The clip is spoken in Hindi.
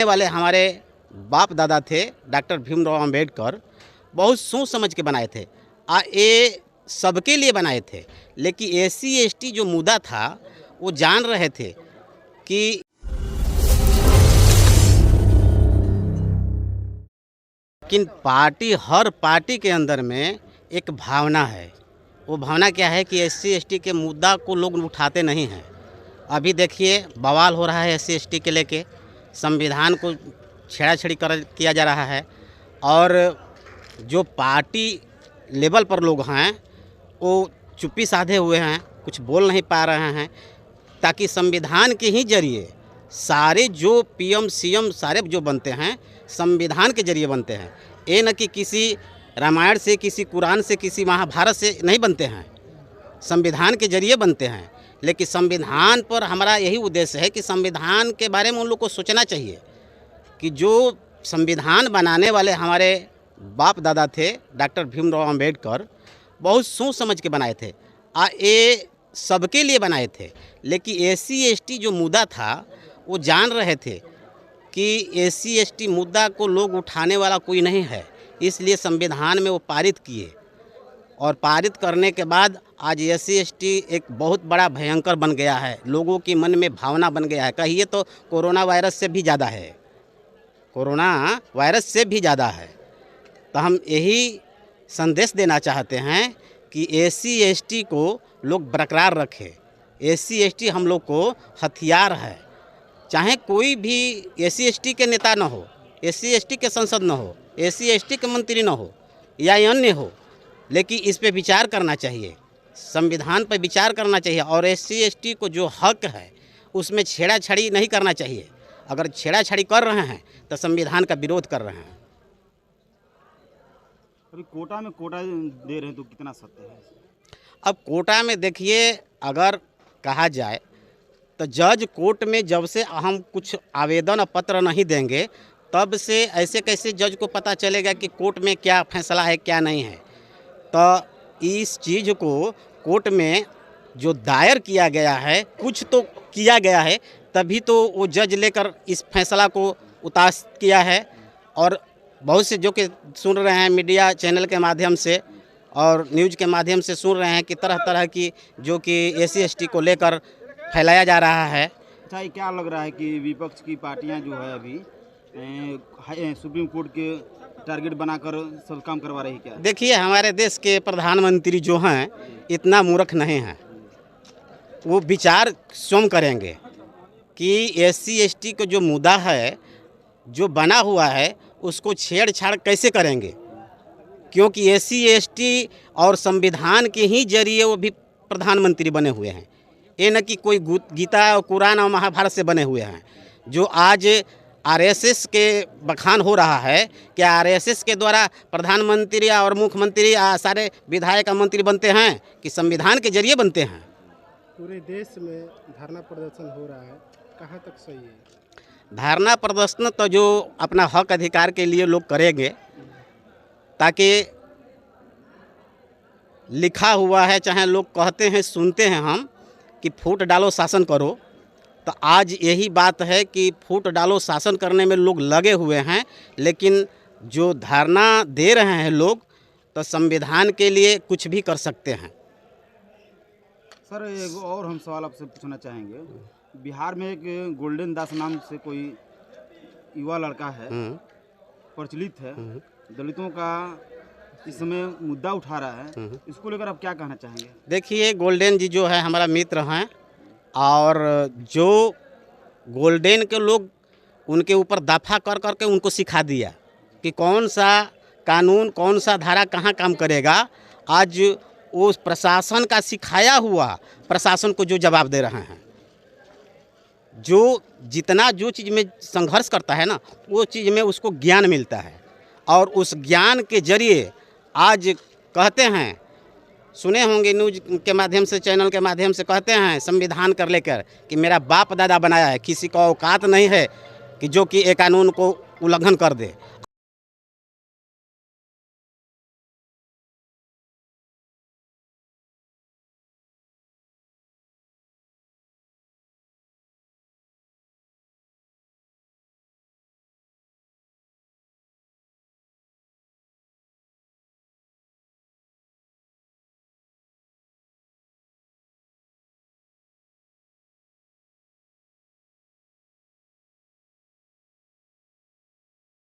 वाले हमारे बाप दादा थे डॉक्टर भीमराव अंबेडकर, बहुत सोच समझ के बनाए थे। ये सबके लिए बनाए थे, लेकिन एससी एसटी जो मुद्दा था वो जान रहे थे कि हर पार्टी के अंदर में एक भावना है। वो भावना क्या है कि एससी एसटी के मुद्दा को लोग उठाते नहीं हैं। अभी देखिए बवाल हो रहा है एससी एसटी के लेके, संविधान को छेड़ाछेड़ी किया जा रहा है, और जो पार्टी लेवल पर लोग हैं वो चुप्पी साधे हुए हैं, कुछ बोल नहीं पा रहे हैं, ताकि संविधान के ही जरिए सारे जो पीएम सीएम सारे जो बनते हैं संविधान के जरिए बनते हैं। ये न कि किसी रामायण से, किसी कुरान से, किसी महाभारत से नहीं बनते हैं, संविधान के जरिए बनते हैं। लेकिन संविधान पर हमारा यही उद्देश्य है कि संविधान के बारे में उन लोग को सोचना चाहिए कि जो संविधान बनाने वाले हमारे बाप दादा थे डॉक्टर भीमराव अंबेडकर, बहुत सोच समझ के बनाए थे। ये सबके लिए बनाए थे, लेकिन एससी एसटी जो मुद्दा था वो जान रहे थे कि एससी एसटी मुद्दा को लोग उठाने वाला कोई नहीं है, इसलिए संविधान में वो पारित किए। और पारित करने के बाद आज एससी एसटी एक बहुत बड़ा भयंकर बन गया है, लोगों के मन में भावना बन गया है। कहिए तो कोरोना वायरस से भी ज़्यादा है, कोरोना वायरस से भी ज़्यादा है। तो हम यही संदेश देना चाहते हैं कि एससी एसटी को लोग बरकरार रखें। एससी एसटी हम लोग को हथियार है, चाहे कोई भी एससी एसटी के नेता न हो, एससी एसटी के संसद न हो, एससी एसटी के मंत्री न हो या अन्य हो, लेकिन इस पे विचार करना चाहिए, संविधान पर विचार करना चाहिए। और एससी एसटी को जो हक है उसमें छेड़ाछाड़ी नहीं करना चाहिए। अगर छेड़ाछाड़ी कर रहे हैं तो संविधान का विरोध कर रहे हैं। अभी कोटा में कोटा दे रहे हैं तो कितना सत्य है? अब कोटा में देखिए, अगर कहा जाए तो जज कोर्ट में जब से हम कुछ आवेदन पत्र नहीं देंगे तब से ऐसे कैसे जज को पता चलेगा कि कोर्ट में क्या फैसला है क्या नहीं है। तो इस चीज़ को कोर्ट में जो दायर किया गया है, कुछ तो किया गया है, तभी तो वो जज लेकर इस फैसला को उतार किया है। और बहुत से जो कि सुन रहे हैं मीडिया चैनल के माध्यम से और न्यूज़ के माध्यम से सुन रहे हैं कि तरह तरह की जो कि एससी एसटी को लेकर फैलाया जा रहा है। अच्छा, ये क्या लग रहा है कि विपक्ष की पार्टियां जो है अभी सुप्रीम कोर्ट के टारगेट बनाकर सब काम करवा रही है क्या? देखिए, हमारे देश के प्रधानमंत्री जो हैं इतना मूर्ख नहीं हैं, वो विचार स्वयं करेंगे कि एससी एसटी का जो मुद्दा है जो बना हुआ है उसको छेड़छाड़ कैसे करेंगे, क्योंकि एससी एसटी और संविधान के ही जरिए वो भी प्रधानमंत्री बने हुए हैं। ये न कि कोई गीता और कुरान और महाभारत से बने हुए हैं। जो आज आरएसएस के बखान हो रहा है कि आरएसएस के द्वारा प्रधानमंत्री और मुख्यमंत्री सारे विधायक और मंत्री बनते हैं कि संविधान के जरिए बनते हैं। पूरे देश में धरना प्रदर्शन हो रहा है, कहाँ तक सही है? धरना प्रदर्शन तो जो अपना हक अधिकार के लिए लोग करेंगे, ताकि लिखा हुआ है, चाहे लोग कहते हैं सुनते हैं हम कि फूट डालो शासन करो, तो आज यही बात है कि फूट डालो शासन करने में लोग लगे हुए हैं। लेकिन जो धरना दे रहे हैं लोग, तो संविधान के लिए कुछ भी कर सकते हैं। सर, एक और हम सवाल आपसे पूछना चाहेंगे। बिहार में एक गोल्डन दास नाम से कोई युवा लड़का है, प्रचलित है, दलितों का इस समय मुद्दा उठा रहा है, इसको लेकर आप क्या कहना चाहेंगे? देखिए, गोल्डन जी जो है हमारा मित्र हैं, और जो गोल्डन के लोग उनके ऊपर दफा कर करके उनको सिखा दिया कि कौन सा कानून, कौन सा धारा कहाँ काम करेगा। आज उस प्रशासन का सिखाया हुआ प्रशासन को जो जवाब दे रहे हैं, जो जितना जो चीज़ में संघर्ष करता है ना, वो चीज़ में उसको ज्ञान मिलता है। और उस ज्ञान के जरिए आज कहते हैं, सुने होंगे न्यूज़ के माध्यम से, चैनल के माध्यम से, कहते हैं संविधान कर लेकर कि मेरा बाप दादा बनाया है, किसी का औकात नहीं है कि जो कि एक कानून को उल्लंघन कर दे।